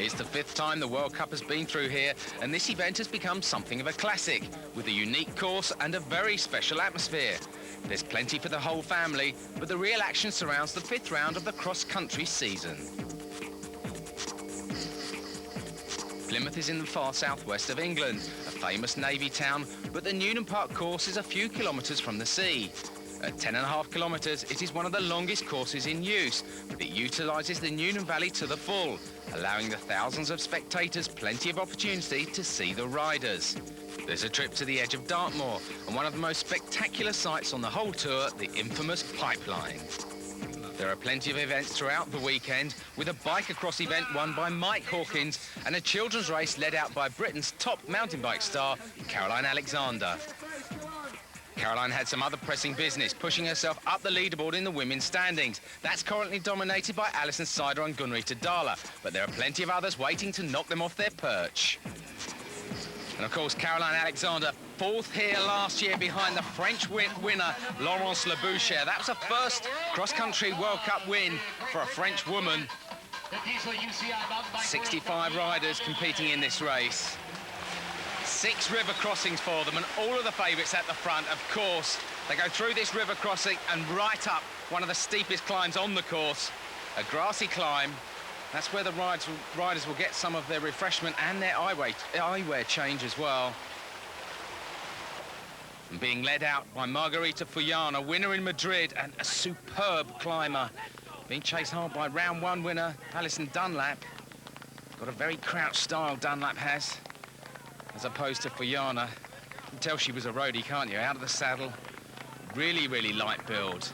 It's the 5th time the World Cup has been through here, and this event has become something of a classic, with a unique course and a very special atmosphere. There's plenty for the whole family, but the real action surrounds the 5th round of the cross-country season. Plymouth is in the far southwest of England, a famous navy town, but the Newnham Park course is a few kilometres from the sea. At 10.5 kilometres, it is one of the longest courses in use, but it utilises the Newnham Valley to the full, allowing the thousands of spectators plenty of opportunity to see the riders. There's a trip to the edge of Dartmoor, and one of the most spectacular sights on the whole tour, the infamous pipeline. There are plenty of events throughout the weekend, with a bike across event won by Mike Hawkins and a children's race led out by Britain's top mountain bike star, Caroline Alexander. Caroline had some other pressing business, pushing herself up the leaderboard in the women's standings. That's currently dominated by Alison Seidel and Gunrita Dahler, but there are plenty of others waiting to knock them off their perch. And of course, Caroline Alexander, 4th here last year behind the French winner, Laurence Labouchere. That was a first cross-country World Cup win for a French woman. 65 riders competing in this race. 6 river crossings for them, and all of the favourites at the front, of course. They go through this river crossing and right up one of the steepest climbs on the course, a grassy climb. That's where the riders will get some of their refreshment and their eyewear change as well. And being led out by Margarita Fuyana, winner in Madrid and a superb climber. Being chased hard by round 1 winner, Alison Dunlap. Got a very crouched style, Dunlap has, as opposed to Fuyana. You can tell she was a roadie, can't you? Out of the saddle, really, really light build.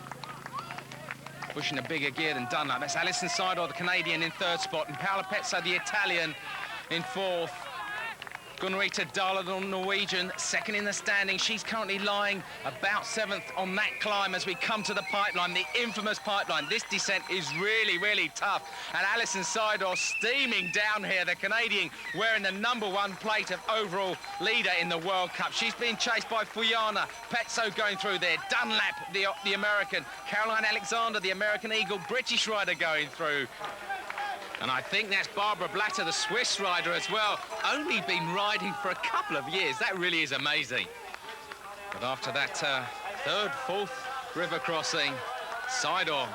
Pushing a bigger gear than Dunlap. That's Alison Seidel, the Canadian, in 3rd spot, and Paola Pezzo, the Italian, in 4th. Gunrita Dahler, the Norwegian, 2nd in the standing. She's currently lying about 7th on that climb as we come to the pipeline, the infamous pipeline. This descent is really, really tough. And Alison Seidel steaming down here, the Canadian, wearing the #1 plate of overall leader in the World Cup. She's being chased by Fuyana, Pezzo going through there, Dunlap, the American, Caroline Alexander, the American Eagle, British rider going through. And I think that's Barbara Blatter, the Swiss rider as well. Only been riding for a couple of years. That really is amazing. But after that 3rd, 4th river crossing, Seidel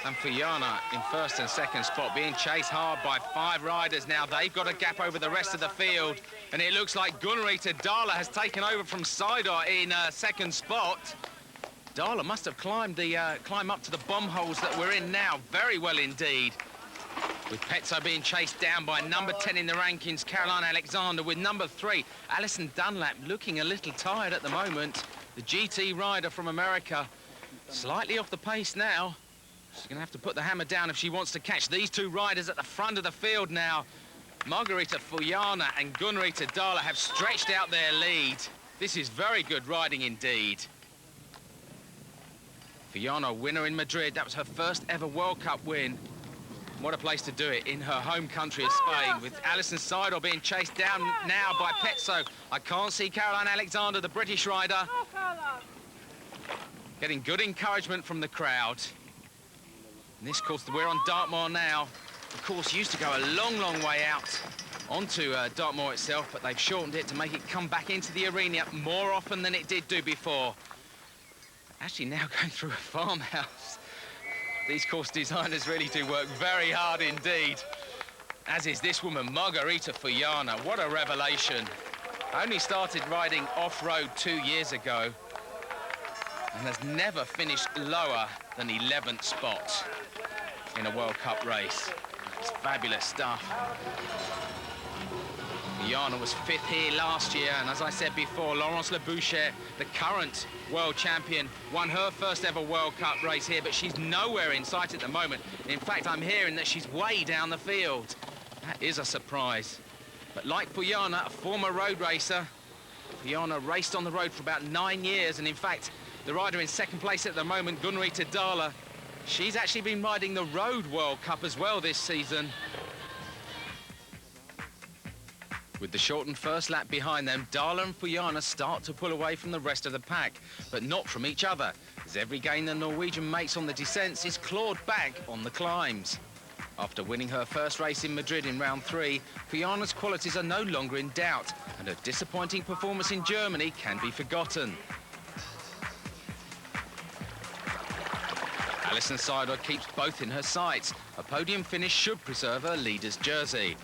and Fuyana in 1st and 2nd spot, being chased hard by 5 riders now. They've got a gap over the rest of the field. And it looks like Gunrita Dahler has taken over from Seidel in 2nd spot. Dahler must have climbed the climb up to the bomb holes that we're in now very well indeed. With Pezzo being chased down by #10 in the rankings, Caroline Alexander, with #3, Alison Dunlap, looking a little tired at the moment. The GT rider from America, slightly off the pace now. She's going to have to put the hammer down if she wants to catch these 2 riders at the front of the field now. Margarita Fuyana and Gunrita Dahler have stretched out their lead. This is very good riding indeed. Fuyana, winner in Madrid. That was her first ever World Cup win. What a place to do it, in her home country of Spain, with Alison Seidel being chased down now by Pezzo. I can't see Caroline Alexander, the British rider. Getting good encouragement from the crowd. In this course, we're on Dartmoor now. The course used to go a long, long way out onto Dartmoor itself, but they've shortened it to make it come back into the arena more often than it did do before. Actually now going through a farmhouse. These course designers really do work very hard indeed, as is this woman, Margarita Fuyana. What a revelation. Only started riding off-road 2 years ago and has never finished lower than 11th spot in a World Cup race. It's fabulous stuff. Fuyana was 5th here last year, and as I said before, Laurence Labouchere, the current world champion, won her first ever World Cup race here, but she's nowhere in sight at the moment. In fact, I'm hearing that she's way down the field. That is a surprise. But like Fuyana, a former road racer, Fuyana raced on the road for about 9 years, and in fact, the rider in 2nd place at the moment, Gunrita Dahler, she's actually been riding the Road World Cup as well this season. With the shortened first lap behind them, Dahler and Fuyana start to pull away from the rest of the pack, but not from each other, as every gain the Norwegian makes on the descents is clawed back on the climbs. After winning her first race in Madrid in round 3, Fiana's qualities are no longer in doubt, and her disappointing performance in Germany can be forgotten. Alison Seidel keeps both in her sights. A podium finish should preserve her leader's jersey.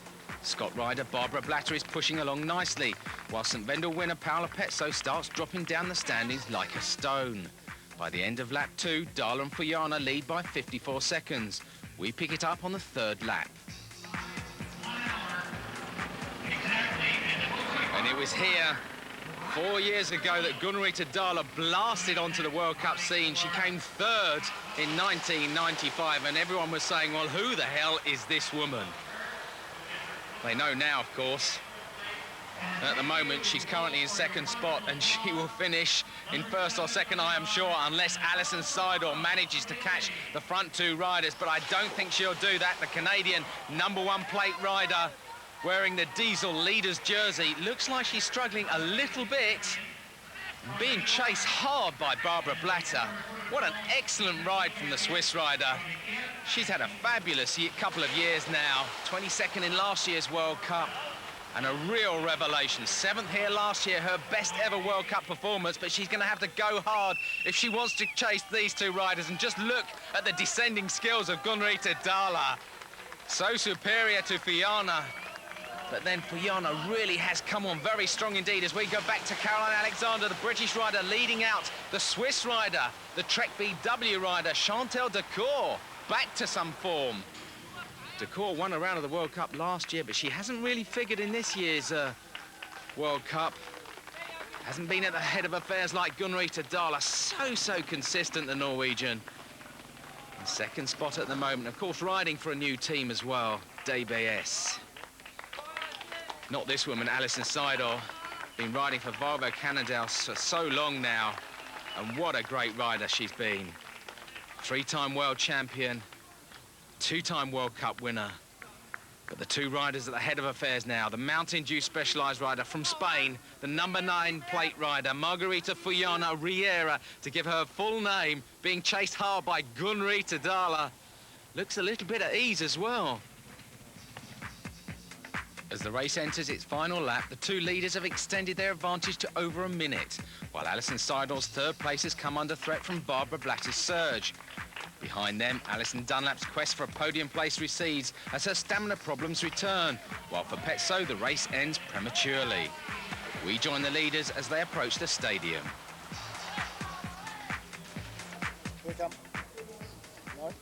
Scott rider Barbara Blatter is pushing along nicely, while St Wendel winner Paola Pezzo starts dropping down the standings like a stone. By the end of lap 2, Dahla and Fiana lead by 54 seconds. We pick it up on the 3rd lap. And it was here 4 years ago that Gunnar-Rita Dahla blasted onto the World Cup scene. She came 3rd in 1995, and everyone was saying, well, who the hell is this woman? They know now, of course. At the moment, she's currently in 2nd spot, and she will finish in 1st or 2nd, I am sure, unless Alison Seidel manages to catch the front 2 riders. But I don't think she'll do that. The Canadian #1 plate rider, wearing the Diesel leader's jersey, looks like she's struggling a little bit, being chased hard by Barbara Blatter. What an excellent ride from the Swiss rider. She's had a fabulous couple of years now, 22nd in last year's World Cup, and a real revelation. 7th here last year, her best ever World Cup performance, but she's going to have to go hard if she wants to chase these 2 riders. And just look at the descending skills of Gunnar-Rita Dahla. So superior to Fiana. But then Fiana really has come on very strong indeed as we go back to Caroline Alexander, the British rider, leading out the Swiss rider, the Trek VW rider, Chantal Decour, back to some form. Decour won a round of the World Cup last year, but she hasn't really figured in this year's World Cup. Hasn't been at the head of affairs like Gunnar-Rita Dahla. So consistent, the Norwegian. In 2nd spot at the moment, of course, riding for a new team as well, DBS. Not this woman, Alison Seidel. Been riding for Volvo Canada for so long now. And what a great rider she's been. 3-time world champion, 2-time World Cup winner. But the 2 riders at the head of affairs now, the Mountain Dew Specialized rider from Spain, the #9 plate rider, Margarita Fiana Riera, to give her full name, being chased hard by Gunnar-Rita Dahla. Looks a little bit at ease as well. As the race enters its final lap, the 2 leaders have extended their advantage to over a minute, while Alison Seidel's 3rd place has come under threat from Barbara Blatter's surge. Behind them, Alison Dunlap's quest for a podium place recedes as her stamina problems return, while for Pezzo the race ends prematurely. We join the leaders as they approach the stadium. Here we come. No.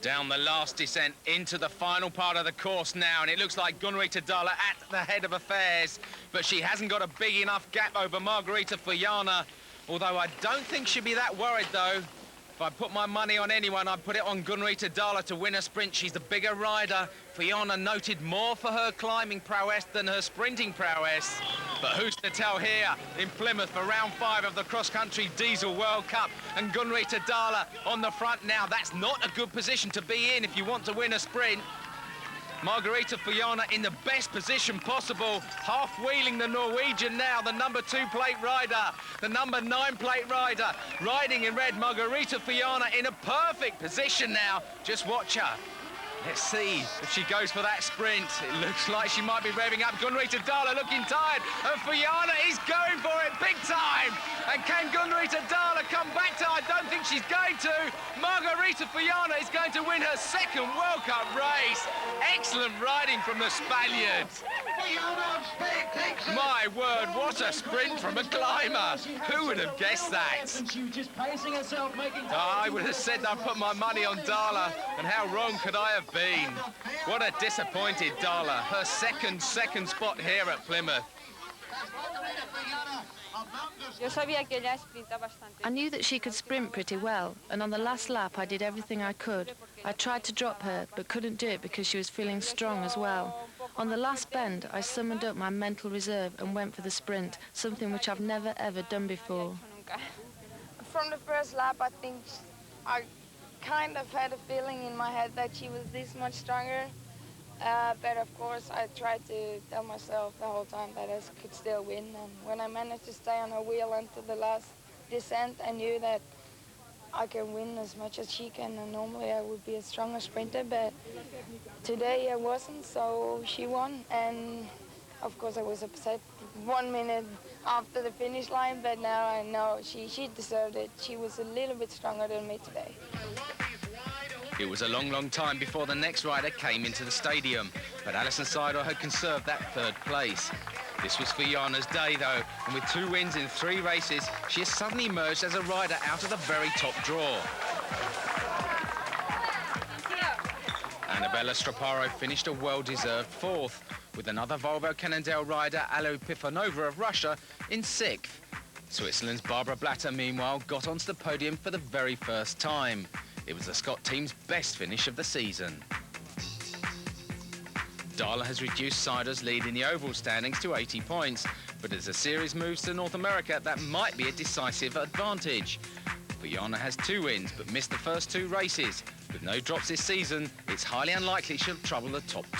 Down the last descent into the final part of the course now, and it looks like Gunnar-Rita Dahla at the head of affairs, but she hasn't got a big enough gap over Margarita Fiana, although I don't think she'll be that worried, though. If I put my money on anyone, I'd put it on Gunnar-Rita Dahla to win a sprint. She's the bigger rider. Fiana noted more for her climbing prowess than her sprinting prowess. But who's to tell here in Plymouth for round 5 of the cross-country Diesel World Cup, and Gunnar-Rita Dahla on the front now. That's not a good position to be in if you want to win a sprint. Margarita Fiana in the best position possible, half-wheeling the Norwegian now, the #2 plate rider, the #9 plate rider, riding in red. Margarita Fiana in a perfect position now. Just watch her. Let's see if she goes for that sprint. It looks like she might be revving up. Gunnar-Rita Dahla looking tired, and Fiana is going for it big time. And can Gunnar-Rita Dahla come back to? I don't think she's going to. Margarita Fiana is going to win her 2nd World Cup race. Excellent riding from the Spaniard. My word, what a sprint from a climber. Who would have guessed that? I would have said I'd put my money on Dahla, and how wrong could I have been? What a disappointed Dahla. Her second spot here at Plymouth. I knew that she could sprint pretty well, and on the last lap I did everything I could. I tried to drop her, but couldn't do it because she was feeling strong as well. On the last bend, I summoned up my mental reserve and went for the sprint, something which I've never ever done before. From the first lap, I think I kind of had a feeling in my head that she was this much stronger. But of course, I tried to tell myself the whole time that I could still win. And when I managed to stay on her wheel until the last descent, I knew that I can win as much as she can, and normally I would be a stronger sprinter, but today I wasn't, so she won, and of course I was upset 1 minute after the finish line, but now I know she deserved it. She was a little bit stronger than me today. It was a long, long time before the next rider came into the stadium, but Alison Seidel had conserved that third place. This was Fujana's day, though, and with 2 wins in 3 races, she has suddenly emerged as a rider out of the very top draw. Annabella Straparo finished a well-deserved 4th, with another Volvo Cannondale rider, Alo Pifanova of Russia, in 6th. Switzerland's Barbara Blatter, meanwhile, got onto the podium for the very first time. It was the Scott team's best finish of the season. Darla has reduced Seidel's lead in the overall standings to 80 points, but as the series moves to North America, that might be a decisive advantage. Fujana has 2 wins, but missed the first 2 races. With no drops this season, it's highly unlikely she'll trouble the top 2.